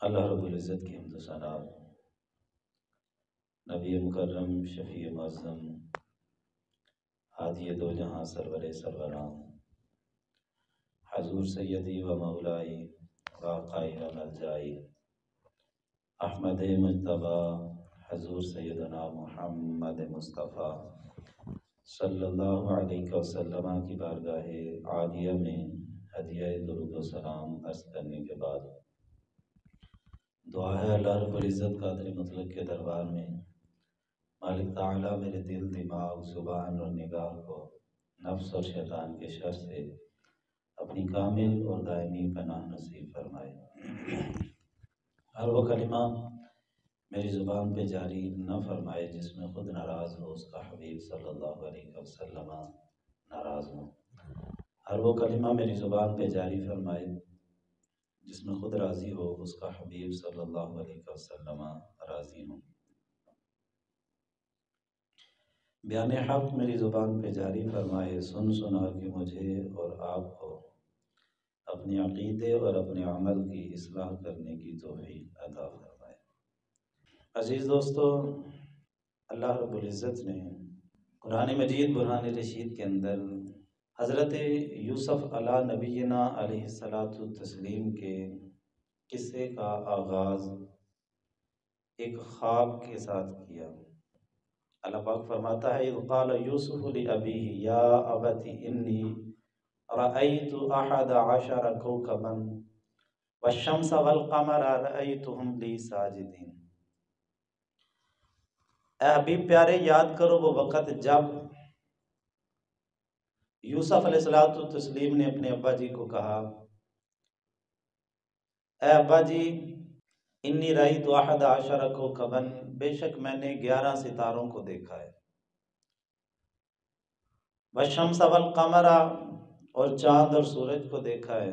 अल्लाह रब्बुल इज़्ज़त की हम्द सना, नबी मुकर्रम शफ़ी मुअज़्ज़म हादी दो जहां सरवरे सरवरां हज़ूर सैयदी व मौलाई व आक़ाई व मलजाई अहमद मुज्तबा हज़ूर सैयदना मुहम्मद मुस्तफ़ा सल्लल्लाहु अलैहि वसल्लम की बारगाह आलिया में हदिया दुरूद व सलाम अर्ज़ करने के बाद दुआ है अल्लाह रब्बुल इज़्ज़त क़ादिर मुतलक के दरबार में मालिक ताला मेरे दिल, दिमाग, ज़ुबान और निगाह को नफ्स और शैतान के शर से अपनी कामिल और दायमी पनाह नसीब फरमाए। हर वो कलिमा मेरी ज़ुबान पे जारी न फरमाए जिसमें खुद नाराज़ हो, उसका हबीब सल्लल्लाहु अलैहि वसल्लम नाराज़ हो। हर वो कलिमा मेरी ज़ुबान पे जारी फरमाए जिसमें खुद राज़ी हो, उसका हबीब सल्लल्लाहु अलैहि वसल्लम राज़ी हो। बयान हक़ मेरी ज़ुबान पे जारी फरमाए, सुन सुना के मुझे और आपको अपने अक़ीदे और अपने अमल की इस्लाह करने की तौफ़ीक़ अता फरमाए। अज़ीज़ दोस्तों, अल्लाह रब्बुल इज़्ज़त ने कुरान मजीद बुरहान रशीद के अंदर हज़रत यूसुफ़ अला नबीना अलैहिस्सलातु तस्लीम के किस्से का आगाज़ एक ख्वाब के साथ किया। अल्लाह पाक फरमाता है, इज़ क़ाल यूसुफ़ लिअबीही या अबती इन्नी रअयतु अहद अशर कौकबन वश्शम्स वल्क़मर रअयतुहुम ली साजिदीन। ऐ हबीब प्यारे, याद करो वो वक़्त जब यूसुफ़ अलैहिस्सलातु तस्लीम ने अपने अब्बा जी को कहा, ऐ अब्बा जी, इन्नी रअयतु अहद अशर कौकबन, बेशक मैंने 11 सितारों को देखा है। वश्शम्स वल्क़मर, और चाँद और सूरज को देखा है।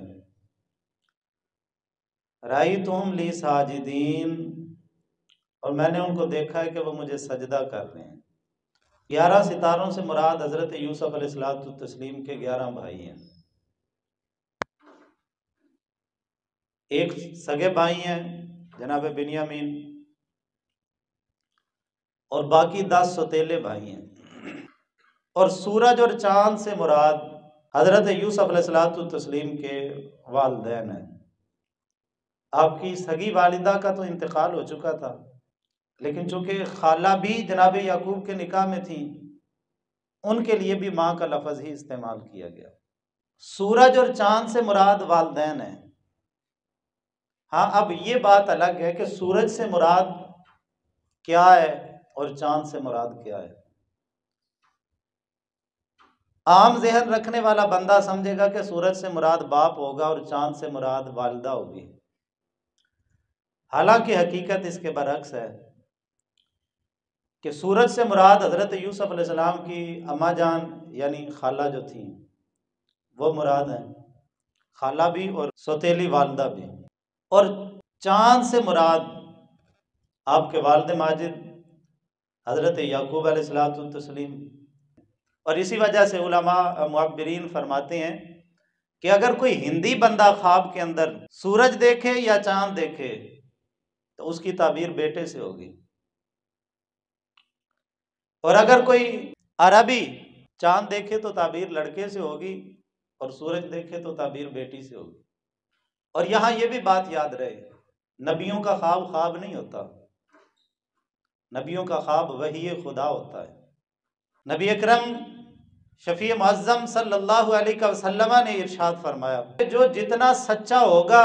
रअयतुहुम ली साजिदीन, और मैंने उनको देखा है कि वो मुझे सजदा कर रहे हैं। 11 सितारों से मुराद हज़रत यूसुफ़ अलैहिस्सलातु तस्लीम के 11 भाई हैं। एक सगे भाई हैं जनाब बिन्यामीन, और बाकी 10 सौतेले भाई हैं। और सूरज और चांद से मुराद हज़रत यूसुफ़ अलैहिस्सलातु तस्लीम के वालिदैन हैं। आपकी सगी वालिदा का तो इंतकाल हो चुका था, लेकिन चूंकि खाला भी जनाब याकूब के निकाह में थी, उनके लिए भी माँ का लफ्ज़ ही इस्तेमाल किया गया। सूरज और चांद से मुराद वालिदैन है। हाँ, अब ये बात अलग है कि सूरज से मुराद क्या है और चांद से मुराद क्या है। आम ज़हन रखने वाला बंदा समझेगा कि सूरज से मुराद बाप होगा और चांद से मुराद वालिदा होगी। हालांकि हकीकत इसके बरक्स है कि सूरज से मुराद हज़रत यूसुफ़ अलैहिस्सलाम की अम्मा जान यानी खाला जो थी वो मुराद है, खाला भी और सौतेली वालिदा भी। और चांद से मुराद आपके वालिद माजिद हज़रत याकूब अलैहिस्सलातु तस्लीम। और इसी वजह से उलमा मुअब्बिरीन फरमाते हैं कि अगर कोई हिंदी बंदा ख्वाब के अंदर सूरज देखे या चांद देखे तो उसकी ताबीर बेटे से होगी, और अगर कोई अरबी चांद देखे तो ताबीर लड़के से होगी, और सूरज देखे तो ताबीर बेटी से होगी। और यहाँ ये भी बात याद रहे, नबियों का ख्वाब ख्वाब नहीं होता, नबियों का ख्वाब वही खुदा होता है। नबी अकरम शफ़ी मुअज़्ज़म सल्लल्लाहु अलैहि वसल्लम ने इरशाद फरमाया, जो जितना सच्चा होगा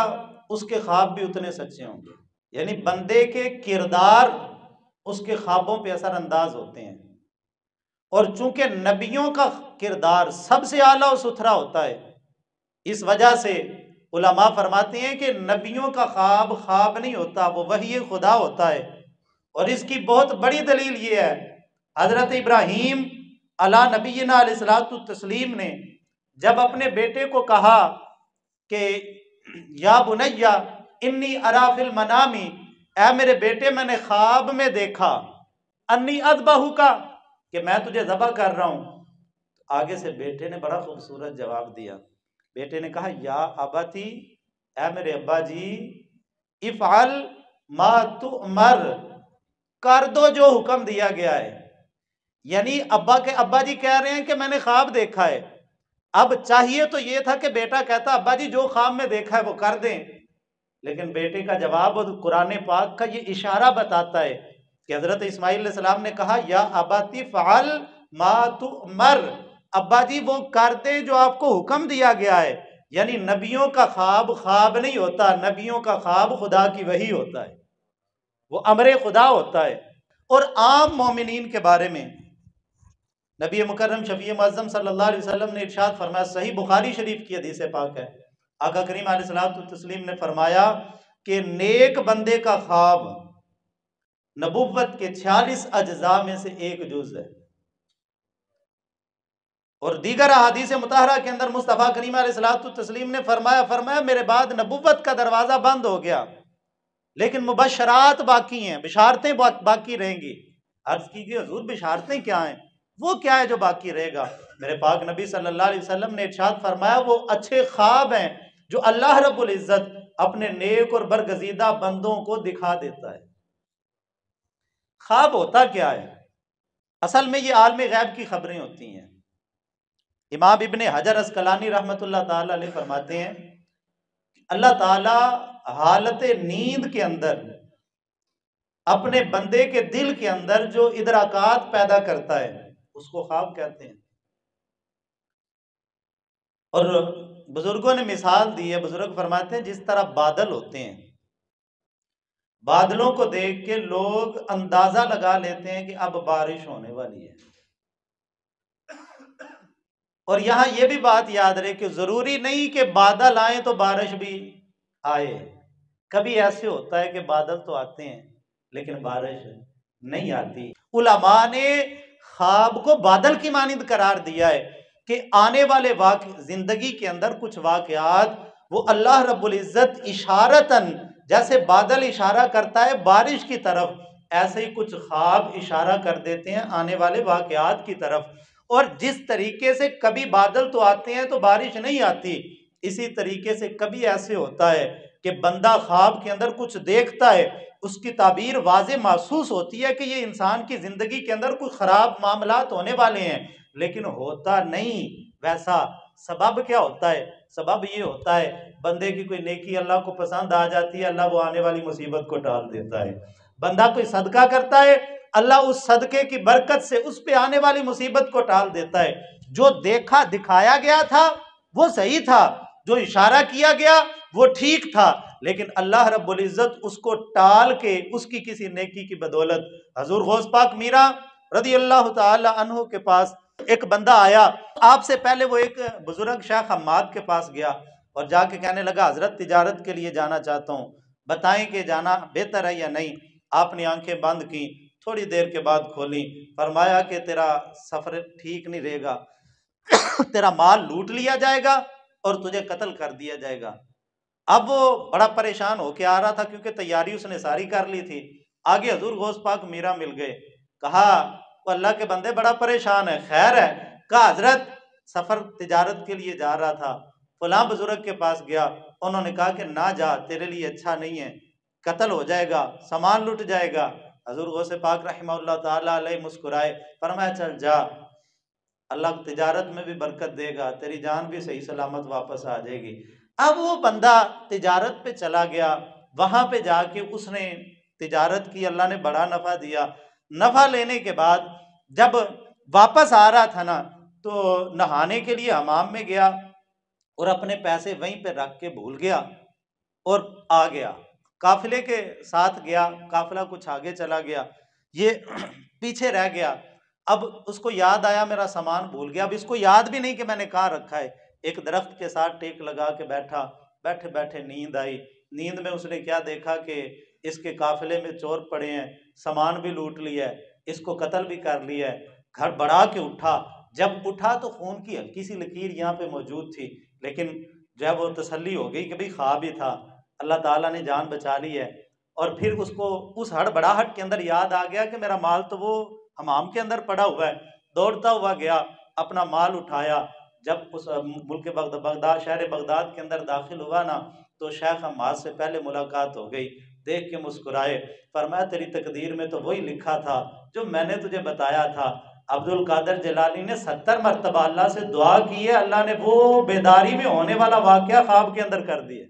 उसके ख्वाब भी उतने सच्चे होंगे। यानी बंदे के किरदार उसके ख्वाबों पे असर अंदाज होते हैं। और चूंकि नबियों का किरदार सबसे आला और सुथरा होता है, इस वजह से उलमा फरमाते हैं कि नबियों का ख्वाब ख्वाब नहीं होता, वो वही खुदा होता है। और इसकी बहुत बड़ी दलील ये है, हज़रत इब्राहीम अला नबीना अलैहिस्सलातु तस्लीम ने जब अपने बेटे को कहा कि या बुनैया इन्नी अरा फिल मनामी, ऐ मेरे बेटे मैंने ख्वाब में देखा, अन्नी अज़बहू का, कि मैं तुझे ज़बह कर रहा हूँ। आगे से बेटे ने बड़ा खूबसूरत जवाब दिया। बेटे ने कहा, या अबती, ऐ मेरे अब्बा जी, इफ़अल मा तुअमर, कर दो जो हुक्म दिया गया है। यानी अब्बा जी कह रहे हैं कि मैंने ख्वाब देखा है। अब चाहिए तो ये था कि बेटा कहता अब्बा जी जो ख्वाब में देखा है वो कर दें, लेकिन बेटे का जवाब और कुरान पाक का ये इशारा बताता है कि हजरत इस्माइल सलाम ने कहा या अबाती फ़अल मा तुअमर, अब्बा जी वो कर दे जो आपको हुक्म दिया गया है। यानी नबियों का ख्वाब ख्वाब नहीं होता, नबियों का ख्वाब खुदा की वही होता है, वो अमरे खुदा होता है। और आम मोमिनीन के बारे में नबी मुकर्रम शफी मुअज़्ज़म सल्लल्लाहु अलैहि वसल्लम ने इरशाद फरमाया, सही बुखारी शरीफ की हदीस पाक है, आका करीम अलैहिस्सलातु तस्लीम ने फरमाया कि नेक बंदे का ख्वाब नबुव्वत के 46 अज्जा में से एक जुज है। और दीगर अहादीस मुताहरा के अंदर मुस्तफ़ा करीम अलैहिस्सलातु तस्लीम ने फरमाया मेरे बाद नबुव्वत का दरवाज़ा बंद हो गया, लेकिन मुबशरात बाकी हैं, बिशारतें बाकी रहेंगी। अर्ज कीजिए हुजूर बिशारतें क्या हैं? वो क्या है जो बाकी रहेगा? मेरे पाक नबी सल्लल्लाहु अलैहि वसल्लम ने इरशाद फरमाया वो अच्छे ख्वाब हैं जो अल्लाह रब्बुल इज्जत अपने नेक और बरगजीदा बंदों को दिखा देता है। ख्वाब होता क्या है? असल में ये आलम गैब की खबरें होती हैं। इमाम इब्ने हजर अस्कलानी रहमतुल्लाह ताला अलैह फरमाते हैं अल्लाह ताला हालत नींद के अंदर अपने बंदे के दिल के अंदर जो इदराकात पैदा करता है उसको ख्वाब कहते हैं। और बुजुर्गों ने मिसाल दी है, बुजुर्ग फरमाते हैं जिस तरह बादल होते हैं, बादलों को देख के लोग अंदाजा लगा लेते हैं कि अब बारिश होने वाली है। और यहां यह भी बात याद रहे कि जरूरी नहीं कि बादल आए तो बारिश भी आए। कभी ऐसे होता है कि बादल तो आते हैं लेकिन बारिश नहीं आती। उलमा ने ख्वाब को बादल की मानिंद करार दिया है कि आने वाले जिंदगी के अंदर कुछ वाकयात वो अल्लाह रब्बुल इज्जत इशारतन, जैसे बादल इशारा करता है बारिश की तरफ, ऐसे ही कुछ ख्वाब इशारा कर देते हैं आने वाले वाकयात की तरफ। और जिस तरीके से कभी बादल तो आते हैं तो बारिश नहीं आती, इसी तरीके से कभी ऐसे होता है कि बंदा ख्वाब के अंदर कुछ देखता है, उसकी ताबीर वाज़े महसूस होती है कि ये इंसान की जिंदगी के अंदर कुछ खराब मामलात होने वाले हैं, लेकिन होता नहीं वैसा। सबब क्या होता है? सबब ये होता है बंदे की कोई नेकी अल्लाह को पसंद आ जाती है, अल्लाह वो आने वाली मुसीबत को टाल देता है। बंदा कोई सदका करता है, अल्लाह उस सदके की बरकत से उस पे आने वाली मुसीबत को टाल देता है। जो देखा दिखाया गया था वो सही था, जो इशारा किया गया वो ठीक था, लेकिन अल्लाह रब्बुल इज्जत उसको टाल के उसकी किसी नेकी की बदौलत हजूर गौस पाक मीरा रदी अल्लाह ताला अन्हु के पास एक बंदा आया। आपसे पहले वो एक बुजुर्ग शेख हम्माद के पास गया और जाके कहने लगा हजरत तिजारत के लिए जाना चाहता हूँ, बताएं कि जाना बेहतर है या नहीं। आपने आंखें बंद की, थोड़ी देर के बाद खोली, फरमाया कि तेरा सफर ठीक नहीं रहेगा, तेरा माल लूट लिया जाएगा और तुझे कत्ल कर दिया जाएगा। अब वो बड़ा परेशान होके आ रहा था क्योंकि तैयारी उसने सारी कर ली थी। आगे हजूर गौस पाक मीरा मिल गए, कहा वो अल्लाह के बंदे बड़ा परेशान है, खैर है? कहा हजरत सफर तिजारत के लिए जा रहा था, फलां बुजुर्ग के पास गया, उन्होंने कहा कि ना जा, तेरे लिए अच्छा नहीं है, कत्ल हो जाएगा, सामान लुट जाएगा। हजूर गौस पाक रहमतुल्लाह ताला अलैह मुस्कुराए, फरमाया चल जा, अल्लाह तिजारत में भी बरकत देगा, तेरी जान भी सही सलामत वापस आ जाएगी। अब वो बंदा तिजारत पे चला गया, वहां पे जाके उसने तिजारत की, अल्लाह ने बड़ा नफा दिया। नफा लेने के बाद जब वापस आ रहा था ना, तो नहाने के लिए हमाम में गया और अपने पैसे वहीं पे रख के भूल गया और आ गया। काफिले के साथ गया, काफिला कुछ आगे चला गया, ये पीछे रह गया। अब उसको याद आया मेरा सामान भूल गया। अब इसको याद भी नहीं कि मैंने कहाँ रखा है। एक दरख्त के साथ टेक लगा के बैठा, बैठे बैठे नींद आई। नींद में उसने क्या देखा कि इसके काफिले में चोर पड़े हैं, सामान भी लूट लिया है, इसको कत्ल भी कर लिया है। घर बढ़ा के उठा, जब उठा तो खून की हल्की सी लकीर यहाँ पे मौजूद थी, लेकिन जब वो तसल्ली हो गई कि भाई ख्वाब ही था, अल्लाह ताला ने जान बचा ली है। और फिर उसको उस हड़बड़ाहट के अंदर याद आ गया कि मेरा माल तो वो हमाम के अंदर पड़ा हुआ है। दौड़ता हुआ गया, अपना माल उठाया। जब उस मुल्क बगदाद, शहर बगदाद के अंदर दाखिल हुआ ना, तो शेख हम्माद से पहले मुलाकात हो गई, देख के मुस्कुराए, फरमाया तेरी तकदीर में तो वही लिखा था जो मैंने तुझे बताया था। अब्दुल कादिर जिलानी ने 70 मरतबा अल्लाह से दुआ की है, अल्लाह ने वो बेदारी में होने वाला वाकया ख्वाब के अंदर कर दिया।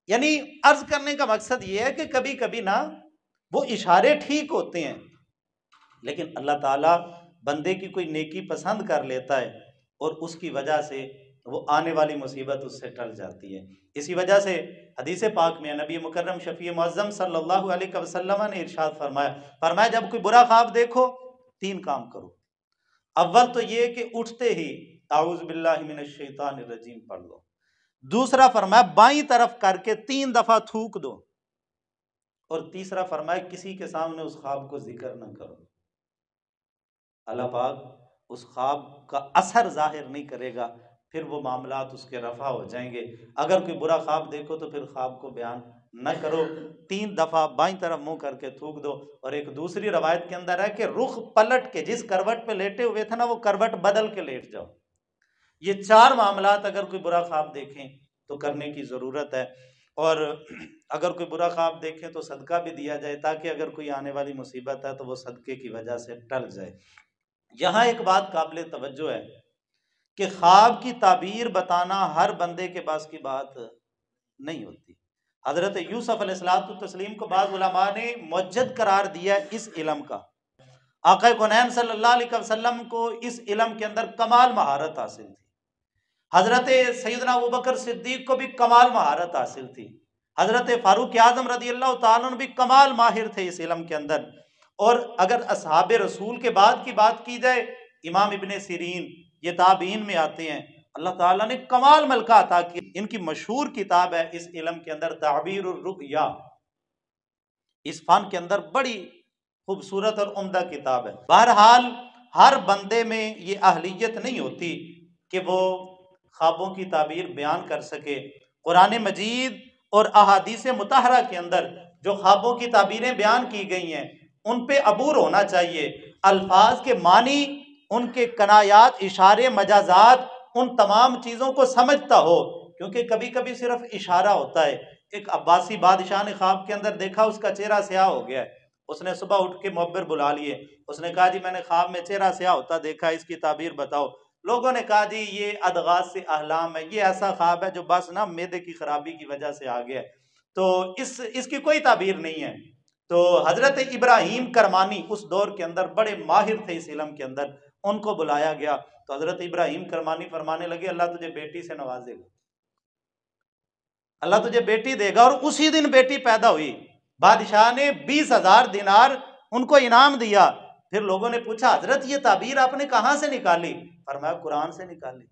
यानी अर्ज करने का मकसद ये है कि कभी कभी ना वो इशारे ठीक होते हैं, लेकिन अल्लाह ताला बंदे की कोई नेकी पसंद कर लेता है और उसकी वजह से वो आने वाली मुसीबत उससे टल जाती है। इसी वजह से हदीस पाक में नबी मुकर्रम शफी मुअज़्ज़म सल्लल्लाहु अलैहि वसल्लम ने इरशाद फरमाया जब कोई बुरा ख्वाब देखो 3 काम करो। अव्वल तो ये कि उठते ही आऊज़ बिल्लाहि मिनश शैतानिर रजीम पढ़ लो। दूसरा फरमाया बाईं तरफ करके 3 दफा थूक दो। और तीसरा फरमाया किसी के सामने उस ख्वाब को जिक्र न करो। अल्लाह पाक उस ख्वाब का असर जाहिर नहीं करेगा, फिर वो मामलात उसके रफा हो जाएंगे। अगर कोई बुरा ख्वाब देखो तो फिर ख्वाब को बयान न करो, 3 दफा बाईं तरफ मुंह करके थूक दो। और एक दूसरी रवायत के अंदर है कि रुख पलट के जिस करवट पे लेटे हुए थे ना वो करवट बदल के लेट जाओ। ये 4 मामलात अगर कोई बुरा ख्वाब देखें तो करने की ज़रूरत है। और अगर कोई बुरा ख्वाब देखें तो सदका भी दिया जाए, ताकि अगर कोई आने वाली मुसीबत है तो वो सदके की वजह से टल जाए। यहाँ एक बात काबिल तवज्जो है कि ख्वाब की ताबीर बताना हर बंदे के पास की बात नहीं होती। हजरत यूसुफ अलैहिस्सलातु तस्लीम को बाद उलमा ने मुअज्जद करार दिया इस इल्म का। आका कौनैन सल्लल्लाहु अलैहि वसल्लम को इस इल्म के अंदर कमाल महारत हासिल थी। हजरत सैयदना अबू बकर सिद्दीक को भी कमाल महारत हासिल थी। हजरत फारूक आजम रदी अल्लाह तआला अन्हु भी कमाल माहिर थे इस इल्म के अंदर। और अगर असहाबे रसूल के बाद की बात की जाए, इमाम इब्ने सिरीन ये ताबीन में आते हैं, अल्लाह ताला ने कमाल मलका अता की। इनकी मशहूर किताब है इस इल्म के अंदर ताबीरुर रुया। इस फन के अंदर बड़ी खूबसूरत और उम्दा किताब है। बहरहाल हर बंदे में ये अहलियत नहीं होती कि वो ख्वाबों की ताबीर बयान कर सके। कुरान मजीद और अहादीस मुतहरा के अंदर जो ख्वाबों की ताबीरें बयान की गई हैं उन पे अबूर होना चाहिए। अल्फाज के मानी, उनके कनायात, इशारे, मजाजात, उन तमाम चीज़ों को समझता हो, क्योंकि कभी कभी सिर्फ इशारा होता है। एक अब्बासी बादशाह ने ख्वाब के अंदर देखा उसका चेहरा स्याह हो गया है। उसने सुबह उठ के मुअब्बिर बुला लिए, उसने कहा जी मैंने ख्वाब में चेहरा स्याह होता देखा, इसकी ताबीर बताओ। लोगों ने कहा जी ये अदगास से अहलाम है, ये ऐसा ख्वाब है जो बस ना मैदे की खराबी की वजह से आ गया है, तो इसकी कोई ताबीर नहीं है। तो हजरत इब्राहीम करमानी उस दौर के अंदर बड़े माहिर थे इस इल्म के अंदर, उनको बुलाया गया। तो हजरत इब्राहीम करमानी फरमाने लगे अल्लाह तुझे बेटी से नवाजेगा, अल्लाह तुझे बेटी देगा। और उसी दिन बेटी पैदा हुई। बादशाह ने 20,000 दिनार उनको इनाम दिया। फिर लोगों ने पूछा हजरत ये ताबीर आपने कहां से निकाली? फरमाया कुरान से निकाली।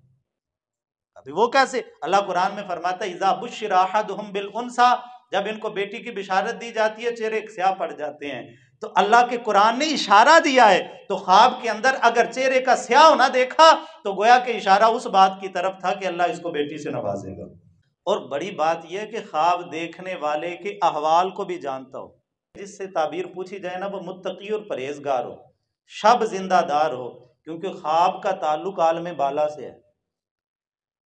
अभी वो कैसे? अल्लाह कुरान में फरमाता है इज़ा बुश्शिरा अहदुहुम बिल उन्सा, जब इनको बेटी की बिशारत दी जाती है चेहरे स्याह पड़ जाते हैं। तो अल्लाह के कुरान ने इशारा दिया है, तो ख्वाब के अंदर अगर चेहरे का स्याह होना देखा तो गोया के इशारा उस बात की तरफ था कि अल्लाह इसको बेटी से नवाजेगा। और बड़ी बात यह कि ख्वाब देखने वाले के अहवाल को भी जानता हो। जिससे ताबीर पूछी जाए ना वो मुत्तकी और परहेजगार हो, शब जिंदादार हो, क्योंकि ख्वाब का ताल्लुक आलम बाला से है।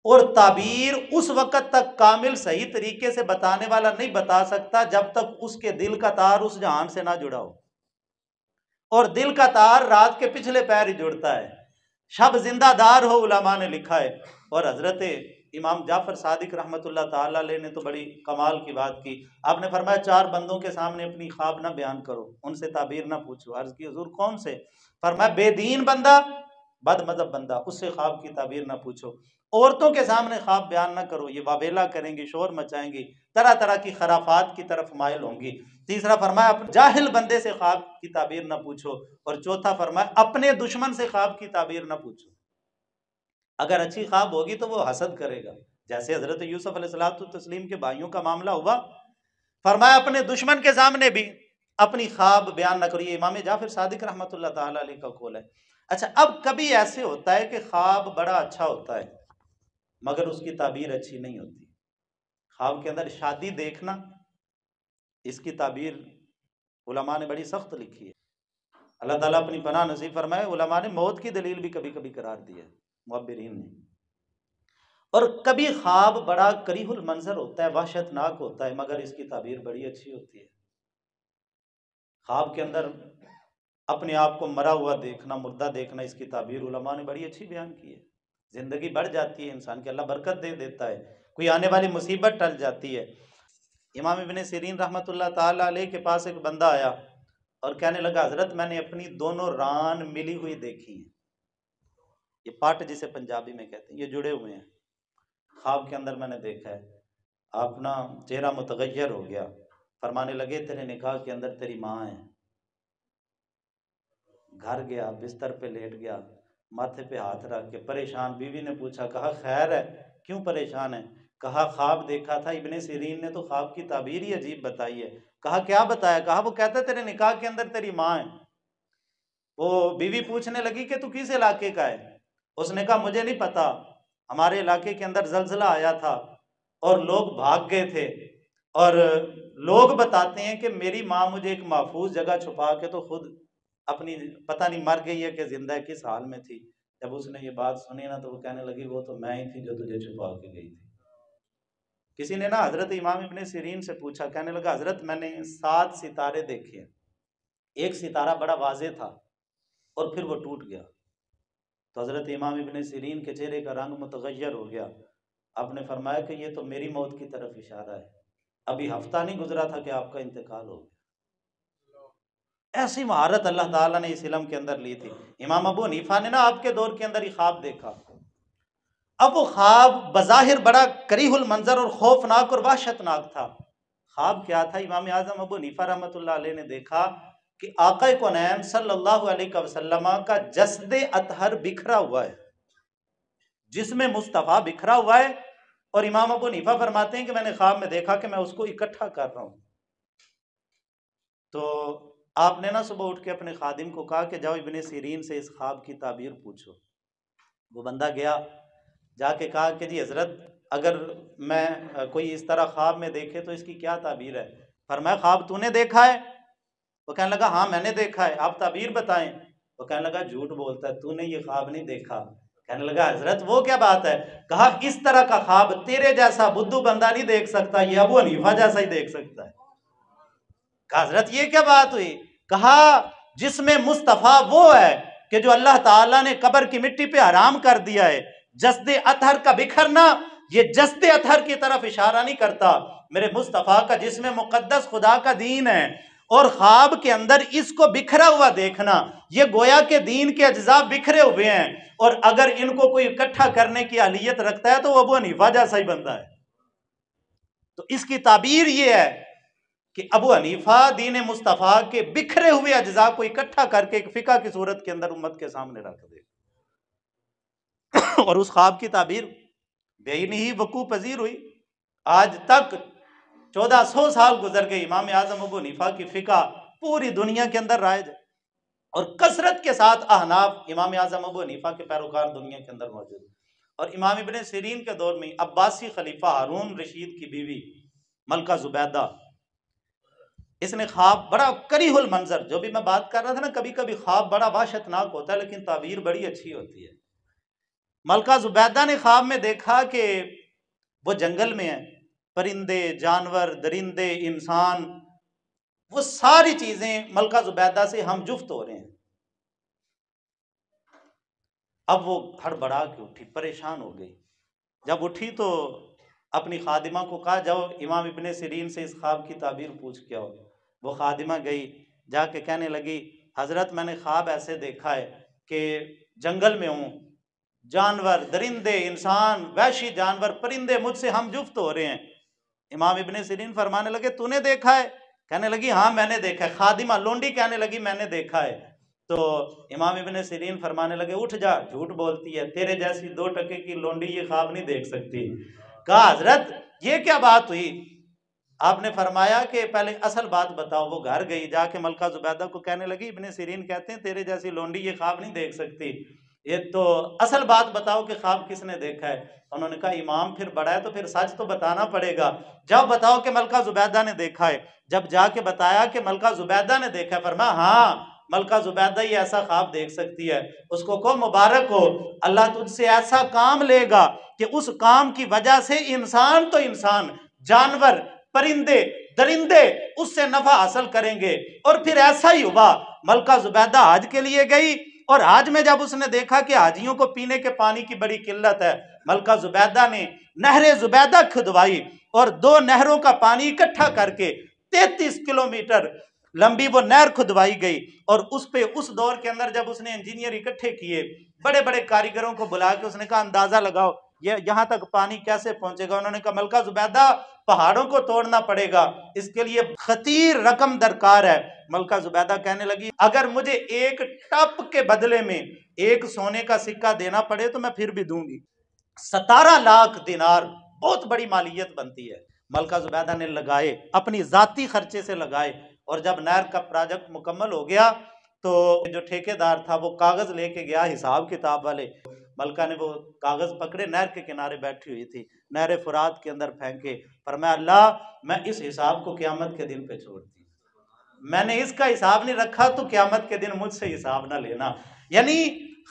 और ताबीर उस वक़्त तक कामिल सही तरीके से बताने वाला नहीं बता सकता जब तक उसके दिल का तार उस जहान से ना जुड़ा हो। और दिल का तार रात के पिछले पैर ही जुड़ता है। शब जिंदादार हो उलमा ने लिखा है। और हजरत इमाम जाफर सादिक रहमतुल्लाह ताला अलैह ने तो बड़ी कमाल की बात की। आपने फरमाया 4 बंदों के सामने अपनी ख्वाब ना बयान करो, उनसे ताबीर ना पूछो। अर्ज की हुजूर कौन से? फरमाया बेदीन बंदा, बद मजहब बंदा, उससे ख्वाब की ताबीर ना पूछो। औरतों के सामने ख्वाब बयान ना करो, ये वावेला करेंगी, शोर मचाएंगी, तरह तरह की खराफात की तरफ माइल होंगी। तीसरा फरमाया अपने जाहिल बंदे से ख्वाब की ताबीर ना पूछो। और चौथा फरमाया अपने दुश्मन से ख्वाब की ताबीर ना पूछो। अगर अच्छी ख्वाब होगी तो वो हसद करेगा, जैसे हजरत यूसुफ अलैहिस्सलातु तस्लीम के भाइयों का मामला हुआ। फरमाया अपने दुश्मन के सामने भी अपनी ख्वाब बयान न करिए। इमाम जाफर सादिक रहमतुल्लाह ताला अलैह का कौल है। अच्छा, अब कभी ऐसे होता है कि ख्वाब बड़ा अच्छा होता है मगर उसकी ताबीर अच्छी नहीं होती। ख्वाब के अंदर शादी देखना, इसकी ताबीर उलमा ने बड़ी सख्त लिखी है। अल्लाह ताला अपनी पनाह नसीब फरमाए। उलमा ने मौत की दलील भी कभी कभी करार दी है, मुअब्बिरीन ने। और कभी ख्वाब बड़ा करीहुल मंजर होता है, वहशतनाक होता है, मगर इसकी ताबीर बड़ी अच्छी होती है। ख्वाब के अंदर अपने आप को मरा हुआ देखना, मुर्दा देखना, इसकी ताबीर उलमा ने बड़ी अच्छी बयान की है। जिंदगी बढ़ जाती है इंसान की, अल्लाह बरकत दे देता है, कोई आने वाली मुसीबत टल जाती है। इमाम इब्न सिरीन रहमतुल्लाह ताला अलैह के पास एक बंदा आया और कहने लगा, हजरत मैंने अपनी दोनों रान मिली हुई देखी हैं, ये पाट जिसे पंजाबी में कहते हैं, ये जुड़े हुए हैं। ख्वाब के अंदर मैंने देखा है, अपना चेहरा मुतगय्यर हो गया। फरमाने लगे, तेरे निकाह के अंदर तेरी माँ है। घर गया, बिस्तर पे लेट गया, माथे पे हाथ रख के परेशान। बीवी ने पूछा, कहा खैर है, क्यों परेशान है? कहा ख्वाब देखा था, इब्ने सिरीन ने तो ख्वाब की ताबीर ही अजीब बताई है। कहा क्या बताया? कहा वो कहता है तेरे निकाह के अंदर तेरी माँ है। वो बीवी पूछने लगी कि तू किस इलाके का है? उसने कहा मुझे नहीं पता, हमारे इलाके के अंदर जलजला आया था और लोग भाग गए थे, और लोग बताते हैं कि मेरी माँ मुझे एक महफूज जगह छुपा के तो खुद अपनी पता नहीं मर गई है कि जिंदा है, किस हाल में थी। जब उसने ये बात सुनी ना, तो वो कहने लगी, वो तो मैं ही थी जो तुझे छुपा के गई थी। किसी ने ना हजरत इमाम इब्ने सिरीन से पूछा, कहने लगा, हजरत मैंने 7 सितारे देखे, एक सितारा बड़ा वाजे था और फिर वो टूट गया। तो हजरत इमाम इब्ने सिरीन के चेहरे का रंग मुतगय्यर हो गया। आपने फरमाया कि ये तो मेरी मौत की तरफ इशारा है, अभी हफ्ता नहीं गुजरा था कि आपका इंतकाल हो गया। ऐसी महारत अल्लाह ताला ने इस इल्म के अंदर ली थी। इमाम अबू हनीफा ने ना आपके दौर के अंदर ही ख्वाब देखा। अब वो ख्वाब बज़ाहिर बड़ा करीहुल मंजर और खौफनाक और वहशतनाक था। ख्वाब क्या था? इमाम आज़म अबू हनीफा रहमतुल्लाह अलैह ने देखा कि आक़ा कौनैन सल्लल्लाहु अलैहि वसल्लम का जस्दे अतहर बिखरा हुआ है, जिसमें मुस्तफ़ा बिखरा हुआ है। और इमाम अबू हनीफा फरमाते हैं कि मैंने ख्वाब में देखा कि मैं उसको इकट्ठा कर रहा हूँ। तो आपने ना सुबह उठ के अपने खादिम को कहा कि जाओ इब्ने सिरीन से इस ख्वाब की ताबीर पूछो। वो बंदा गया, जाके कहा कि जी हजरत, अगर मैं कोई इस तरह ख्वाब में देखे तो इसकी क्या ताबीर है? फरमाया, ख्वाब तूने देखा है? वो कहने लगा, हाँ मैंने देखा है, आप ताबीर बताएं। वो कहने लगा, झूठ बोलता है, तूने ये ख्वाब नहीं देखा। कहने लगा, हजरत वो क्या बात है? कहा, इस तरह का ख्वाब तेरे जैसा बुद्धू बंदा नहीं देख सकता, ये अबू हनीफा जैसा ही देख सकता है। कहा, हजरत ये क्या बात हुई? कहा, जिसमें मुस्तफ़ा वो है कि जो अल्लाह ताला ने कब्र की मिट्टी पे हराम कर दिया है। जस्दे अतहर का बिखरना, ये जस्दे अतहर की तरफ इशारा नहीं करता। मेरे मुस्तफ़ा का जिसमें मुकद्दस खुदा का दीन है, और ख्वाब के अंदर इसको बिखरा हुआ देखना, ये गोया के दीन के अज्जा बिखरे हुए हैं, और अगर इनको कोई इकट्ठा करने की अहलियत रखता है तो वो अबू हनीफा जैसा ही बनता है। तो इसकी ताबीर ये है कि अबू हनीफा दीन मुस्तफ़ा के बिखरे हुए अज्जा को इकट्ठा करके एक फिका की सूरत के अंदर उम्मत के सामने रख दे। और उस ख्वाब की ताबीर बेईनी ही वकू पजीर हुई। आज तक 1400 साल गुजर गए, इमाम आजम अबू हनीफा की फिका पूरी दुनिया के अंदर राइज है, और कसरत के साथ अहनाफ इमाम आजम अबू हनीफा के पैरोकार दुनिया के अंदर मौजूद। और इमाम इब्ने सिरीन के दौर में अब्बासी खलीफा हारून रशीद की बीवी मलका जुबैदा, इसने ख्वाब बड़ा करीहुल मंजर, जो भी मैं बात कर रहा था ना, कभी कभी ख्वाब बड़ा वहशतनाक होता है लेकिन ताबीर बड़ी अच्छी होती है। मलका जुबैदा ने ख्वाब में देखा कि वो जंगल में है, परिंदे, जानवर, दरिंदे, इंसान, वो सारी चीजें मलका जुबैदा से हम जुफ्त हो रहे हैं। अब वो हड़बड़ा के उठी, परेशान हो गई। जब उठी तो अपनी खादिमा को कहा, जाओ इमाम इब्ने सिरीन से इस ख्वाब की ताबीर पूछ के आओ। वो खादिमा गई, जाके कहने लगी, हजरत मैंने ख्वाब ऐसे देखा है कि जंगल में हूँ, जानवर, दरिंदे, इंसान, वैशी जानवर, परिंदे मुझसे हम जुफ्त हो रहे हैं। इमाम इब्ने सिरीन फरमाने लगे, तूने देखा है? कहने लगी, हाँ मैंने देखा है। खादिमा लोंडी कहने लगी, मैंने देखा है। तो इमाम इब्ने सिरीन फरमाने लगे, उठ जा, झूठ बोलती है, तेरे जैसी 2 टके की लोंडी ये ख्वाब नहीं देख सकती। कहा, हजरत ये क्या बात हुई? आपने फरमाया कि पहले असल बात बताओ। वो घर गई, जाके मलका जुबैदा को कहने लगी, इब्ने सिरीन कहते हैं तेरे जैसी लोंडी ये ख्वाब नहीं देख सकती, ये तो असल बात बताओ कि ख्वाब किसने देखा है। उन्होंने कहा, इमाम फिर बड़ा है तो फिर सच तो बताना पड़ेगा, जब बताओ कि मलका जुबैदा ने देखा है। जब जाके बताया कि मलका जुबैदा ने देखा है, फरमाया हाँ मलका जुबैदा ही ऐसा ख्वाब देख सकती है, उसको को मुबारक हो, अल्लाह तुझसे ऐसा काम लेगा कि उस काम की वजह से इंसान तो इंसान, जानवर, परिंदे, दरिंदे उससे नफा हासिल करेंगे। और फिर ऐसा ही हुआ, मलका जुबैदा हज के लिए गई और हज में जब उसने देखा कि हाजियों को पीने के पानी की बड़ी किल्लत है, मलका जुबैदा ने नहरे जुबैदा खुदवाई और 2 नहरों का पानी इकट्ठा करके 33 किलोमीटर लंबी वो नहर खुदवाई गई। और उस पे उस दौर के अंदर जब उसने इंजीनियर इकट्ठे किए, बड़े बड़े कारीगरों को बुला के उसने कहा अंदाजा लगाओ ये यहां तक पानी कैसे पहुंचेगा। उन्होंने कहा मलका जुबैदा पहाड़ों को तोड़ना पड़ेगा, इसके लिए खतीर रकम दरकार है। मलका जुबैदा कहने लगी अगर मुझे एक टप के बदले में एक सोने का सिक्का देना पड़े तो मैं फिर भी दूंगी। 17 लाख दिनार बहुत बड़ी मालियत बनती है। मलका जुबैदा ने लगाए, अपनी जाती खर्चे से लगाए। और जब नहर का प्रोजेक्ट मुकम्मल हो गया तो जो ठेकेदार था वो कागज लेके गया, हिसाब किताब वाले। मलका ने वो कागज पकड़े, नहर के किनारे बैठी हुई थी, नहर फुरात के अंदर फेंके। फरमाया अल्लाह मैं इस हिसाब को क़यामत के दिन पे छोड़ती, मैंने इसका हिसाब नहीं रखा तो क़यामत के दिन मुझसे हिसाब ना लेना। यानी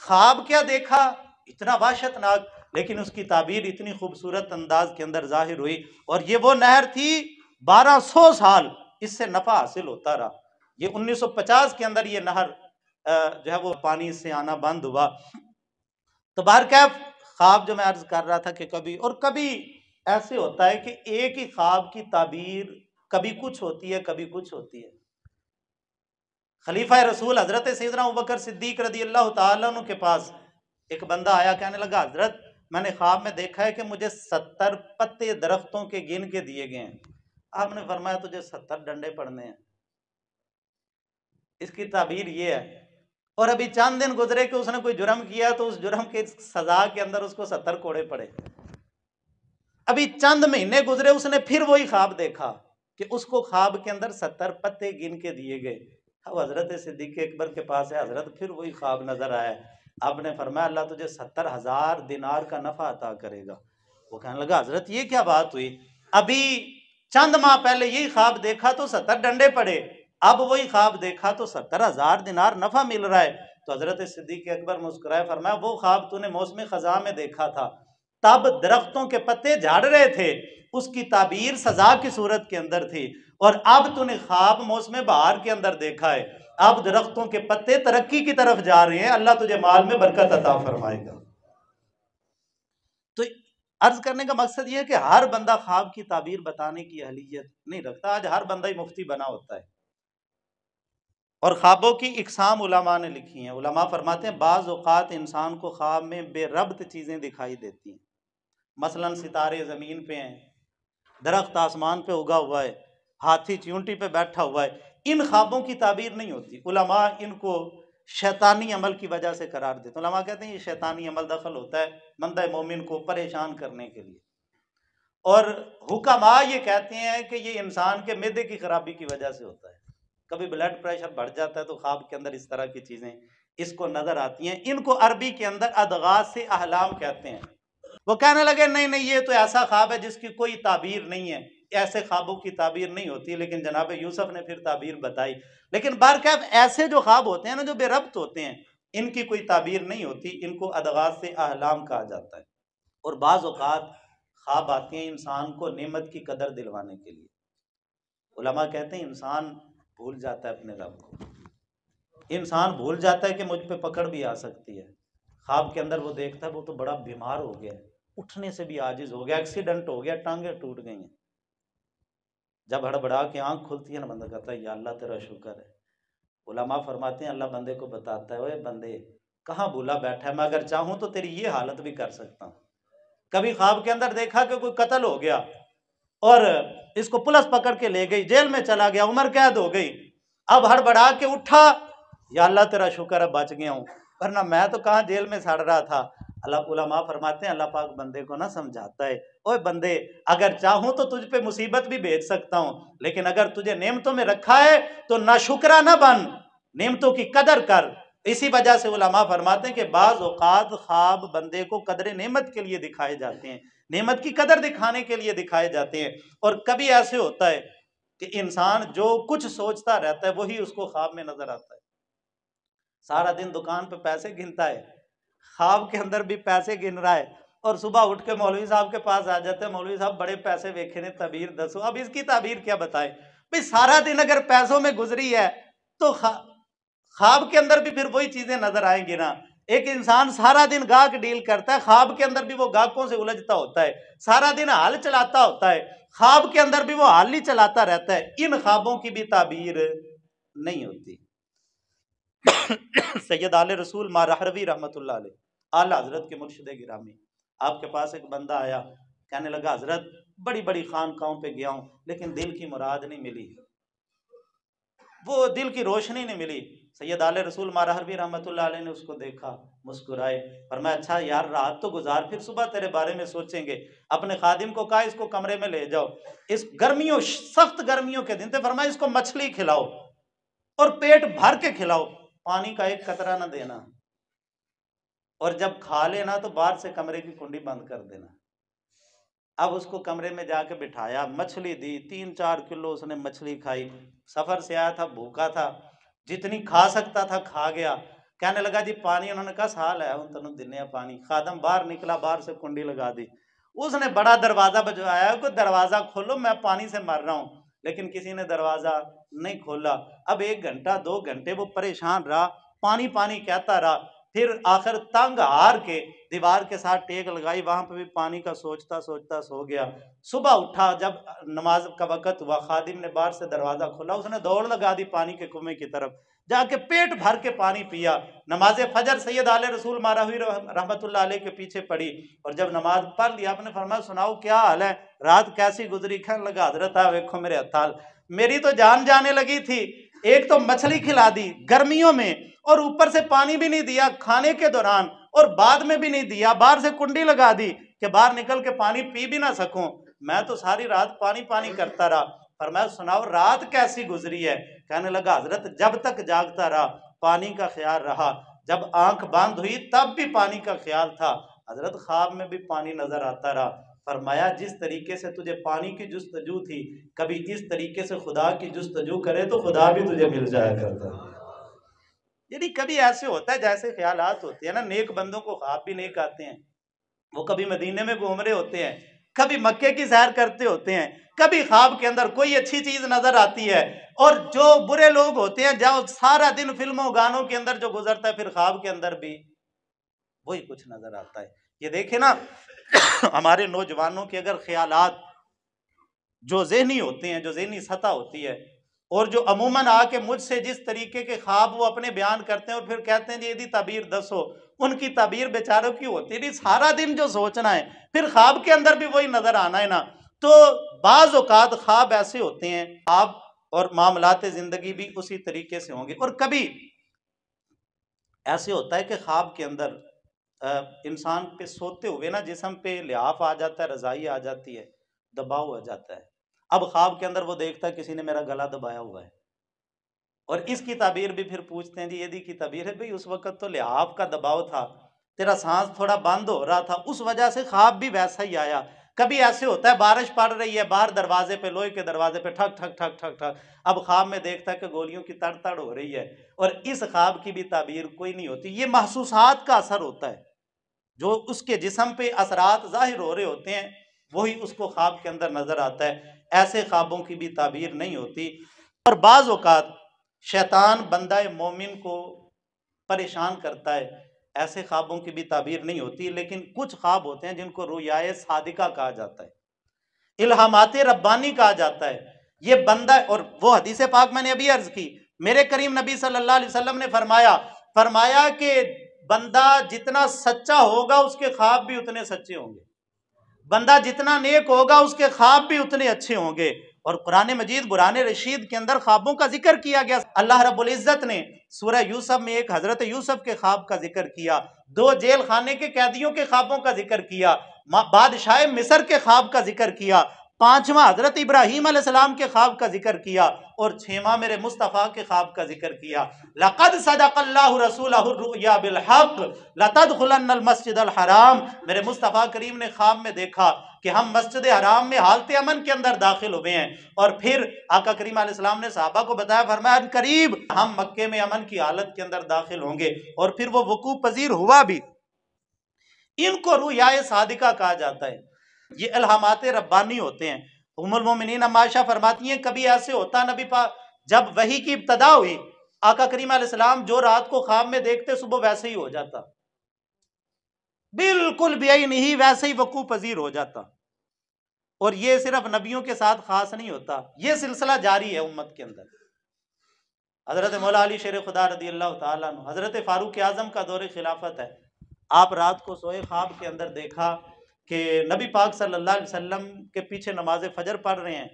ख्वाब क्या देखा, इतना वहशतनाक, लेकिन उसकी ताबीर इतनी खूबसूरत अंदाज के अंदर जाहिर हुई। और ये वो नहर थी 1200 साल इससे नफा हासिल होता रहा। ये 1950 के अंदर ये नहर जो है वो पानी से आना बंद हुआ। तो बारकैफ ख्वाब जो मैं अर्ज कर रहा था कि कभी ऐसे होता है कि एक ही ख्वाब की ताबीर कभी कुछ होती है कभी कुछ होती है। खलीफा रसूल हजरत सैयदना अबू बकर सिद्दीक रदी अल्लाह तआला अन्हु के पास एक बंदा आया, कहने लगा हजरत मैंने ख्वाब में देखा है कि मुझे 70 पत्ते दरख्तों के गिन के दिए गए हैं। आपने फरमाया तुझे 70 डंडे पड़ने हैं। इसकी ताबीर ये है। और अभी चंद दिन गुजरे कि उसने कोई जुर्म किया तो उस जुर्म के सजा के अंदर उसको 70 कोड़े पड़े। अभी चंद महीने गुजरे, उसने फिर वही ख्वाब देखा कि उसको ख्वाब के अंदर 70 पत्ते गिन के दिए गए। अब हजरत सिद्दीक अकबर के पास है, हजरत फिर वही ख्वाब नजर आया। आपने फरमाया अल्लाह तुझे 70,000 दिनार का नफा अता करेगा। वो कहने लगा हजरत ये क्या बात हुई, अभी चंद माह पहले यही ख्वाब देखा तो 70 डंडे पड़े, अब वही ख्वाब देखा तो 70,000 दिनार नफा मिल रहा है। तो हजरत सिद्दीक अकबर मुस्कुराए, फरमाया वो ख्वाब तूने मौसम खजा में देखा था, तब दरख्तों के पत्ते झाड़ रहे थे, उसकी ताबीर सजा की सूरत के अंदर थी। और अब तूने ख्वाब मौसम बहार के अंदर देखा है, अब दरख्तों के पत्ते तरक्की की तरफ जा रहे हैं, अल्लाह तुझे माल में बरकत अता फरमाएगा। तो अर्ज करने का मकसद यह है कि हर बंदा ख्वाब की ताबीर बताने की अहलियत नहीं रखता। आज हर बंदा ही मुफ्ती बना होता है। और ख्वाबों की इकसाम उलमा ने लिखी हैं। उलमा फरमाते हैं बाज़ औक़ात इंसान को ख्वाब में बेरब्त चीज़ें दिखाई देती हैं। मसलन सितारे ज़मीन पे हैं, दरख्त आसमान पे उगा हुआ है, हाथी चींटी पे बैठा हुआ है। इन ख्वाबों की ताबीर नहीं होती। उलमा इनको शैतानी अमल की वजह से करार देते हैं। उलमा कहते हैं ये शैतानी अमल दखल होता है बंदा मोमिन को परेशान करने के लिए। और हुक्मा ये कहते हैं कि ये इंसान के मैदे की खराबी की वजह से होता है। कभी ब्लड प्रेशर बढ़ जाता है तो ख्वाब के अंदर इस तरह की चीज़ें इसको नज़र आती हैं। इनको अरबी के अंदर अदगास से अहलाम कहते हैं। वो कहने लगे नहीं नहीं ये तो ऐसा ख्वाब है जिसकी कोई ताबीर नहीं है, ऐसे ख्वाबों की ताबीर नहीं होती। लेकिन जनाब यूसुफ ने फिर ताबीर बताई। लेकिन बारकैफ ऐसे जो ख्वाब होते हैं ना जो बेरब्त होते हैं, इनकी कोई ताबीर नहीं होती, इनको अदगास से अहलाम कहा जाता है। और बाज़ औक़ात ख्वाब आते हैं इंसान को नेमत की कदर दिलवाने के लिए। उलमा कहते हैं इंसान भूल जाता है अपने रब को, इंसान भूल जाता है कि मुझ पे पकड़ भी आ सकती है। ख्वाब के अंदर वो देखता है वो तो बड़ा बीमार हो गया है, उठने से भी आजिज हो गया, एक्सीडेंट हो गया, टांगे टूट गई हैं। जब हड़बड़ा के आंख खुलती है ना, बंदा कहता है या अल्लाह तेरा शुक्र है। उलमा फरमाते हैं अल्लाह बंदे को बताता है ओए बंदे कहाँ भूला बैठा है, मैं अगर चाहूँ तो तेरी ये हालत भी कर सकता हूँ। कभी ख्वाब के अंदर देखा कि कोई कत्ल हो गया और इसको पुलिस पकड़ के ले गई, जेल में चला गया, उम्र कैद हो गई। अब हड़बड़ा के उठा, या अल्लाह तेरा शुक्र है बच गया हूँ, वरना मैं तो कहाँ जेल में सड़ रहा था। अल्लाह उलमा फरमाते हैं अल्लाह पाक बंदे को ना समझाता है ओए बंदे अगर चाहूँ तो तुझ पे मुसीबत भी भेज सकता हूँ, लेकिन अगर तुझे नेमतों में रखा है तो ना शुक्रा ना बन, नेमतों की कदर कर। इसी वजह से उलमा फरमाते हैं कि बाज़ औक़ात ख्वाब बंदे को कदर नेमत के लिए दिखाए जाते हैं, नेमत की कदर दिखाने के लिए दिखाए जाते हैं। और कभी ऐसे होता है कि इंसान जो कुछ सोचता रहता है वही उसको ख्वाब में नजर आता है। सारा दिन दुकान पे पैसे गिनता है, ख्वाब के अंदर भी पैसे गिन रहा है, और सुबह उठ के मौलवी साहब के पास आ जाते हैं, मौलवी साहब बड़े पैसे वेखे ने, ताबीर दसो। अब इसकी ताबीर क्या बताए भाई, सारा दिन अगर पैसों में गुजरी है तो ख्वाब के अंदर भी फिर वही चीजें नजर आएंगी ना। एक इंसान सारा दिन गाहक डील करता है, ख्वाब के अंदर भी वो गाहकों से उलझता होता है, सारा दिन हाल चलाता होता है, ख्वाब के अंदर भी वो हाल ही चलाता रहता है। इन ख्वाबों की भी ताबीर नहीं होती। सैयद आले रसूल मारहरवी रहमतुल्लाह अलैह आला हजरत के मुर्शिद गिरामी, आपके पास एक बंदा आया, कहने लगा हजरत बड़ी बड़ी खानकाहों पे गया हूं लेकिन दिल की मुराद नहीं मिली, वो दिल की रोशनी नहीं मिली। सैयद आले रसूल मारहरवी रहमतुल्लाह अलैह ने उसको देखा, मुस्कुराए, फरमाया अच्छा यार रात तो गुजार, फिर सुबह तेरे बारे में सोचेंगे। अपने खादिम को कहा इसको कमरे में ले जाओ, इस गर्मियों, सख्त गर्मियों के दिन थे, फरमाया इसको मछली खिलाओ और पेट भर के खिलाओ, पानी का एक कतरा ना देना, और जब खा लेना तो बाहर से कमरे की कुंडी बंद कर देना। अब उसको कमरे में जाके बिठाया, मछली दी, 3-4 किलो उसने मछली खाई। सफर से आया था, भूखा था, जितनी खा सकता था खा गया। कहने लगा जी पानी, उन्होंने कहा साल है उन तनु दिने पानी। खादम बाहर निकला, बाहर से कुंडी लगा दी, उसने बड़ा दरवाजा बजवाया कि दरवाजा खोलो मैं पानी से मर रहा हूं, लेकिन किसी ने दरवाजा नहीं खोला। अब 1 घंटा 2 घंटे वो परेशान रहा, पानी पानी कहता रहा, फिर आखिर तंग हार के दीवार के साथ टेक लगाई, वहां पे भी पानी का सोचता सोचता सो गया। सुबह उठा, जब नमाज का वक्त हुआ, खादिम ने बाहर से दरवाजा खोला, उसने दौड़ लगा दी पानी के कुएं की तरफ, जाके पेट भर के पानी पिया। नमाज फजर सैयद आले रसूल मारहवी रहमतुल्लाह अलैह के पीछे पड़ी, और जब नमाज पढ़ लिया आपने फरमाया सुनाओ क्या हाल है, रात कैसी गुजरी। कहने लगा हजरत आ देखो मेरे हथाल, मेरी तो जान जाने लगी थी, एक तो मछली खिला दी गर्मियों में, और ऊपर से पानी भी नहीं दिया खाने के दौरान, और बाद में भी नहीं दिया, बाहर से कुंडी लगा दी कि बाहर निकल के पानी पी भी ना सकूं, मैं तो सारी रात पानी पानी करता रहा। फरमाया सुनाओ रात कैसी गुजरी है। कहने लगा हजरत जब तक जागता रहा पानी का ख्याल रहा, जब आंख बंद हुई तब भी पानी का ख्याल था, हजरत ख्वाब में भी पानी नजर आता रहा। फरमाया जिस तरीके से तुझे पानी की जुस्तजू थी, कभी इस तरीके से खुदा की जुस्तजू करे तो खुदा भी तुझे मिल जाया करता। यानी कभी ऐसे होता है जैसे ख्यालात होते हैं ना, नेक बंदों को ख्वाब भी नेक आते हैं, वो कभी मदीने में घूम रहे होते हैं, कभी मक्के की सैर करते होते हैं, कभी ख्वाब के अंदर कोई अच्छी चीज नजर आती है, और जो बुरे लोग होते हैं जो सारा दिन फिल्मों गानों के अंदर जो गुजरता है, फिर ख्वाब के अंदर भी वही कुछ नजर आता है। ये देखे ना हमारे नौजवानों के अगर ख्यालात जो ज़हनी होते हैं, जो ज़हनी सतह होती है, और जो अमूमन आके मुझसे जिस तरीके के ख्वाब वो अपने बयान करते हैं और फिर कहते हैं जी यदि ताबीर दसो, उनकी ताबीर बेचारों की होती नहीं, सारा दिन जो सोचना है फिर ख्वाब के अंदर भी वही नजर आना है ना। तो बाज़ औक़ात ख्वाब ऐसे होते हैं, ख्वाब और मामलात ज़िंदगी भी उसी तरीके से होंगे। और कभी ऐसे होता है कि ख्वाब के अंदर इंसान पे सोते हुए ना जिस्म पे लिहाफ आ जाता है, रज़ाई आ जाती है, दबाव आ जाता है। अब ख्वाब के अंदर वो देखता है किसी ने मेरा गला दबाया हुआ है, और इसकी ताबीर भी फिर पूछते हैं जी यदि की ताबीर है, भाई उस वक्त तो लिहाफ का दबाव था, तेरा सांस थोड़ा बंद हो रहा था, उस वजह से ख्वाब भी वैसा ही आया। कभी ऐसे होता है बारिश पड़ रही है, बाहर दरवाजे पे, लोहे के दरवाजे पे ठक ठक ठक ठक ठक, अब ख्वाब में देखता है कि गोलियों की तड़ तड़ हो रही है, और इस ख्वाब की भी ताबीर कोई नहीं होती। ये महसूसात का असर होता है, जो उसके जिस्म पे असरात जाहिर हो रहे होते हैं वही उसको ख्वाब के अंदर नजर आता है। ऐसे ख्वाबों की भी ताबीर नहीं होती। और बाज़ औक़ात शैतान बंदा मोमिन को परेशान करता है, ऐसे ख्वाबों की भी ताबीर नहीं होती। लेकिन कुछ ख्वाब होते हैं जिनको रुयाए सादिका कहा जाता है, इल्हामाते रब्बानी कहा जाता है। ये बंदा, और वो हदीस पाक मैंने अभी अर्ज की, मेरे करीम नबी सल्लल्लाहु अलैहि वसल्लम ने फरमाया कि बंदा जितना सच्चा होगा उसके ख्वाब भी उतने सच्चे होंगे, बंदा जितना नेक होगा उसके ख्वाब भी उतने अच्छे होंगे। और कुरान मजीद कुरान रशीद के अंदर ख्वाबों का जिक्र किया गया। अल्लाह रब्बुल इज्जत ने सूरह यूसुफ में एक हजरत यूसुफ के ख्वाब का जिक्र किया, 2 जेल खाने के कैदियों के ख्वाबों का जिक्र किया, बादशाह मिस्र के ख्वाब का जिक्र किया, 5वां हजरत इब्राहीम अलैहिस्सलाम के ख्वाब का जिक्र किया और 6वां मेरे मुस्तफ़ा के ख्वाब का जिक्र किया। लक़द सदक़ल्लाहु रसूलहु रुया बिल हक़ लतदखुलन्नल मस्जिदल हराम। मेरे मुस्तफ़ा करीम ने ख्वाब में देखा कि हम मस्जिद हराम में हालत अमन के अंदर दाखिल हुए हैं। और फिर आका करीम अलैहिस्सलाम ने सहाबा को बताया, फरमाया करीब हम मक्के में अमन की हालत के अंदर दाखिल होंगे। और फिर वो वकूअ पजीर हुआ भी। इनको रुयाए सादिका कहा जाता है। ये इल्हामात रब्बानी होते हैं। उम्मुल मोमिनीन अम्मा आयशा फरमाती हैं कभी ऐसे होता नबी पाक जब वही की इब्तदा हुई, आका करीम अलैहिस्सलाम जो रात को ख्वाब में देखते सुबह वैसे ही हो जाता, बिल्कुल बेअयन ही वैसे ही वकूअ पजीर हो जाता। और ये सिर्फ नबियों के साथ खास नहीं होता, ये सिलसिला जारी है उम्मत के अंदर। हजरत मौला अली शेर खुदा रदी अल्लाह ताला अन्हु, हजरत फारूक आजम का दौर खिलाफत है। आप रात को सोए, ख्वाब के अंदर देखा कि नबी पाक सल्लल्लाहु अलैहि वसल्लम के पीछे नमाज फजर पढ़ रहे हैं।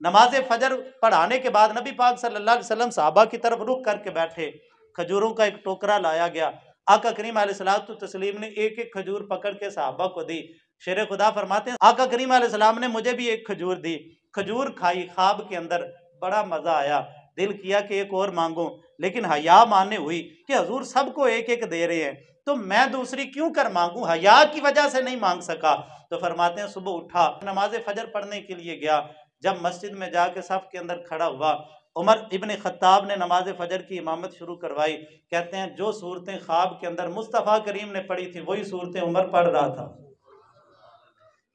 नमाज फजर पढ़ाने के बाद नबी पाक सल्लल्लाहु अलैहि वसल्लम सहाबा की तरफ रुख करके बैठे। खजूरों का एक टोकरा लाया गया। आका करीम अलैहिस्सलातु तस्लीम ने एक एक खजूर पकड़ के सहाबा को दी। शेर खुदा फरमाते हैं आका करीम अलैहिस्सलाम ने मुझे भी एक खजूर दी। खजूर खाई, ख्वाब के अंदर बड़ा मजा आया, दिल किया कि एक और मांगूं, लेकिन हया माने हुई कि हजूर सबको एक एक दे रहे हैं तो मैं दूसरी क्यों कर मांगूं, हया की वजह से नहीं मांग सका। तो फरमाते हैं सुबह उठा, नमाज फजर पढ़ने के लिए गया। जब मस्जिद में जाके सफ के अंदर खड़ा हुआ, उमर इब्न खत्ताब ने नमाज फजर की इमामत शुरू करवाई। कहते हैं जो सूरतें ख्वाब के अंदर मुस्तफ़ा करीम ने पढ़ी थी वही सूरतें उमर पढ़ रहा था।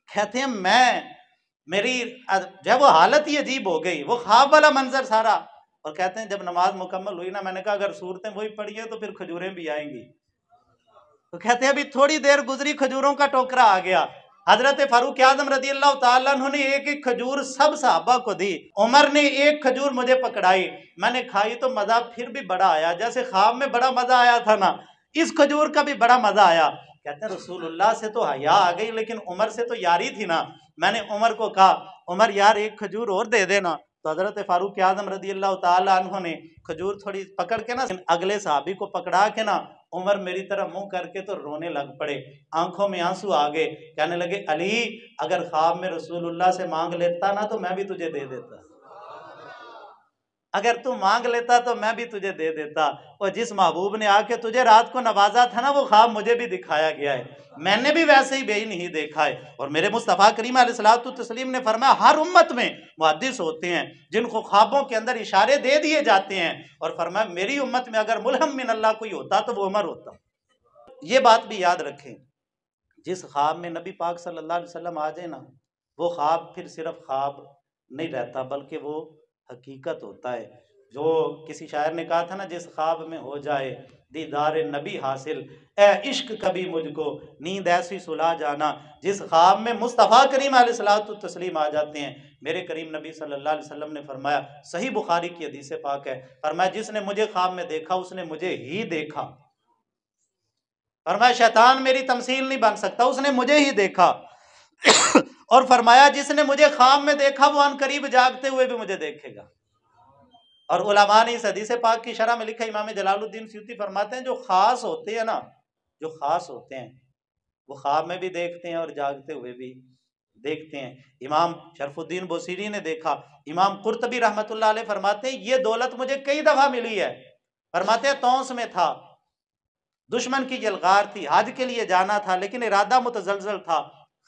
कहते हैं मेरी जब वो हालत ही अजीब हो गई, वो ख्वाब वाला मंजर सारा। और कहते हैं जब नमाज मुकम्मल हुई ना, मैंने कहा अगर सूरतें वही पढ़ी है तो फिर खजूरें भी आएंगी। तो कहते हैं अभी थोड़ी देर गुजरी, खजूरों का टोकरा आ गया। हजरत फारूक आजम रदी अल्लाह ताला अन्हु ने एक एक खजूर सब सहाबा को दी। उमर ने एक खजूर मुझे पकड़ाई, मैंने खाई तो मजा फिर भी बड़ा आया, जैसे ख्वाब में बड़ा मजा आया था ना, इस खजूर का भी बड़ा मजा आया। कहते हैं रसूलुल्लाह से तो हया आ गई, लेकिन उमर से तो यारी थी ना। मैंने उमर को कहा उमर यार एक खजूर और दे देना। तो हजरत फारूक आजम रदी अल्लाह ताला अन्हु ने खजूर थोड़ी पकड़ के ना अगले सहाबी को पकड़ा के ना, उमर मेरी तरफ मुंह करके तो रोने लग पड़े, आंखों में आंसू आ गए। कहने लगे अली अगर ख्वाब में रसूलुल्लाह से मांग लेता ना तो मैं भी तुझे दे देता, अगर तू मांग लेता तो मैं भी तुझे दे देता। और जिस महबूब ने आके तुझे रात को नवाजा था ना, वो ख्वाब मुझे भी दिखाया गया है, मैंने भी वैसे ही बेई नहीं देखा है। और मेरे मुस्तफ़ा करीम अलैहिस्सलातु तस्लीम ने फरमाया हर उम्मत में मुहद्दिस होते हैं जिनको ख्वाबों के अंदर इशारे दे दिए जाते हैं। और फरमाया मेरी उम्मत में अगर मुल्हम मिन अल्लाह कोई होता तो वो उमर होता। ये बात भी याद रखें, जिस ख्वाब में नबी पाक सल्लल्लाहु अलैहि वसल्लम आ जाए ना, वो ख्वाब फिर सिर्फ ख्वाब नहीं रहता बल्कि वो हकीकत होता है। जो किसी शायर ने कहा था ना, जिस ख्वाब में हो जाए दीदार नबी हासिल, ए इश्क कभी मुझको नींद ऐसी सुला जाना। जिस ख्वाब में मुस्तफ़ा करीम अलैहिस्सलातु तस्लीम आ जाते हैं, मेरे करीम नबी सल्लल्लाहु अलैहि वसल्लम ने फरमाया, सही बुखारी की हदीस पाक है, फरमाया जिसने मुझे ख्वाब में देखा उसने मुझे ही देखा। फरमाया शैतान मेरी तमसील नहीं बन सकता, उसने मुझे ही देखा। और फरमाया जिसने मुझे ख्वाब में देखा वो अनकरीब जागते हुए भी मुझे देखेगा। और उलमा ने इस हदीस पाक की शरह में लिखा, इमाम जलालुद्दीन सयूती फरमाते हैं जो खास होते हैं ना, जो खास होते हैं वो ख्वाब में भी देखते हैं और जागते हुए भी देखते हैं। इमाम शरफुद्दीन बोसीरी ने देखा। इमाम कुर्तबी रहमतुल्लाह अलैह फरमाते हैं ये दौलत मुझे कई दफा मिली है। फरमाते हैं तौस में था, दुश्मन की यलगार थी, हज के लिए जाना था लेकिन इरादा मुतजलजल था।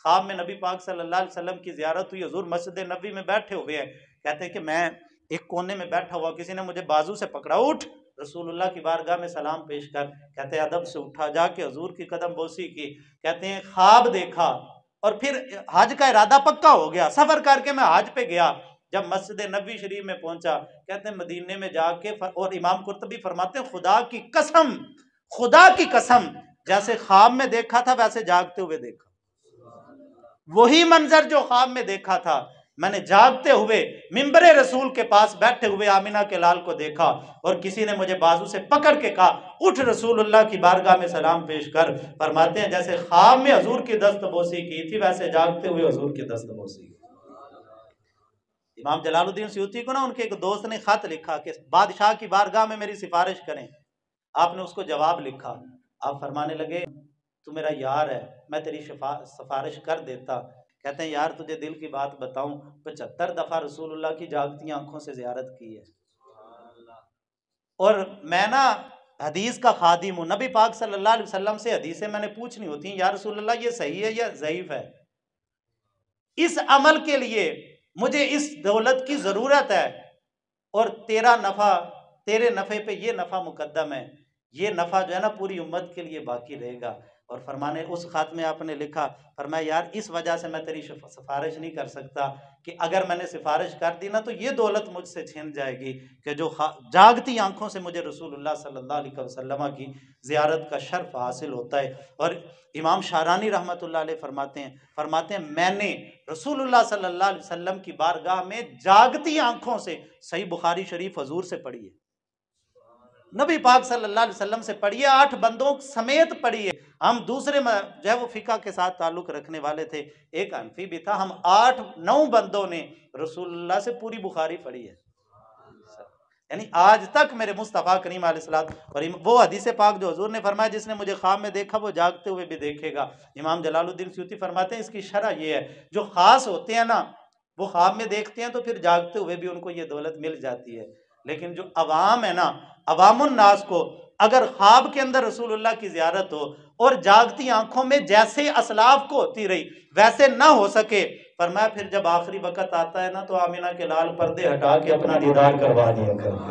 ख्वाब में नबी पाक सल्लल्लाहु अलैहि वसल्लम की ज़ियारत हुई, हुजूर मस्जिद नबी में बैठे हुए हैं। कहते हैं कि मैं एक कोने में बैठा हुआ, किसी ने मुझे बाजू से पकड़ा, उठ रसूलुल्लाह की बारगाह में सलाम पेश कर। कहते हैं अदब से उठा, जाके हुजूर की कदम बोसी की। कहते हैं ख्वाब देखा और फिर हज का इरादा पक्का हो गया, सफर करके मैं हज पे गया। जब मस्जिद नबी शरीफ में पहुंचा, कहते हैं मदीने में जाके, और इमाम कुर्तबी फरमाते हैं खुदा की कसम, खुदा की कसम, जैसे ख्वाब में देखा था वैसे जागते हुए देखा। वही मंजर जो ख्वाब में देखा था मैंने जागते हुए मिंबर रसूल के पास बैठे हुए आमिना के लाल को देखा। और किसी ने मुझे बाजू से पकड़ के कहा उठ रसूलुल्लाह की बारगाह में सलाम पेश कर। फरमाते हैं जैसे ख्वाब में हुजूर की दस्तबोसी की थी वैसे जागते हुए हुजूर की दस्तबोसी। इमाम जलालुद्दीन सयूती को ना उनके एक दोस्त ने खत लिखा कि बादशाह की बारगाह में मेरी सिफारिश करें। आपने उसको जवाब लिखा। आप फरमाने लगे तू मेरा यार है, मैं तेरी सिफारिश कर देता, कहते हैं यार तुझे दिल की बात बताऊं, 75 दफा रसूलुल्लाह की जागती आंखों से जियारत की है। और मैं ना हदीस का खादिम हूं, नबी पाक सल्लल्लाहु अलैहि वसल्लम से हदीसें मैंने पूछनी होती हैं, या रसूलुल्लाह ये सही है या ज़ईफ है, इस अमल के लिए मुझे इस दौलत की जरूरत है, और तेरा नफा, तेरे नफे पे ये नफा मुकद्दम है, ये नफा जो है ना पूरी उम्मत के लिए बाकी रहेगा। और फरमाने उस खात में आपने लिखा, फरमाया यार इस वजह से मैं तेरी सिफारिश नहीं कर सकता कि अगर मैंने सिफारिश कर दी ना तो ये दौलत मुझसे छिन जाएगी कि जो जागती आंखों से मुझे रसूलुल्लाह सल्लल्लाहु अलैहि वसल्लम की ज़ियारत का शर्फ हासिल होता है। और इमाम शारानी रहमतुल्लाह अलैह फरमाते हैं मैंने रसूलुल्लाह सल्लल्लाहु अलैहि वसल्लम की बारगाह में जागती आंखों से सही बुखारी शरीफ हजूर से पढ़ी है, नबी पाक सल्लल्लाहु अलैहि वसल्लम से पढ़िए, 8 बंदों समेत पढ़िए। हम दूसरे जो है वो फिका के साथ ताल्लुक रखने वाले थे, एक हनफी भी था, हम 8-9 बंदों ने रसूलुल्लाह से पूरी बुखारी पढ़ी है। यानी आज तक मेरे मुस्तफ़ा करीम अलैहिस्सलात, और वो हदीस पाक जो हुजूर ने फरमाया जिसने मुझे ख्वाब में देखा वो जागते हुए भी देखेगा। इमाम जलालुद्दीन सूती फरमाते हैं इसकी शरह ये है, जो खास होते हैं ना वो ख्वाब में देखते हैं तो फिर जागते हुए भी उनको ये दौलत मिल जाती है, लेकिन जो अवाम है ना, अवामुन नास को अगर ख्वाब के अंदर रसूलुल्लाह की ज़ियारत हो और जागती आंखों में जैसे असलाफ को होती रही वैसे ना हो सके, फरमाया फिर जब आखिरी वक्त आता है ना तो आमिना के लाल पर्दे हटा के अपना दीदार करवा दिया करते,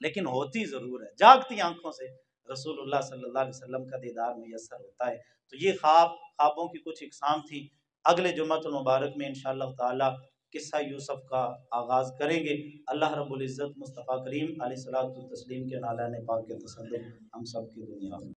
लेकिन होती जरूर है जागती आंखों से रसूलुल्लाह सल्लल्लाहु अलैहि वसल्लम का दीदार मुयस्सर होता है। तो ये ख्वाबों की कुछ इकसाम थी। अगले जुम्मतुल मुबारक में इंशाअल्लाह ताला किस्सा यूसुफ का आगाज करेंगे। अल्लाह रब्बुल इज्जत मुस्तफ़ा करीम अलैहिस्सलातु तस्लीम के नालाने पाक के तसल्लुत हम सब की दुनिया में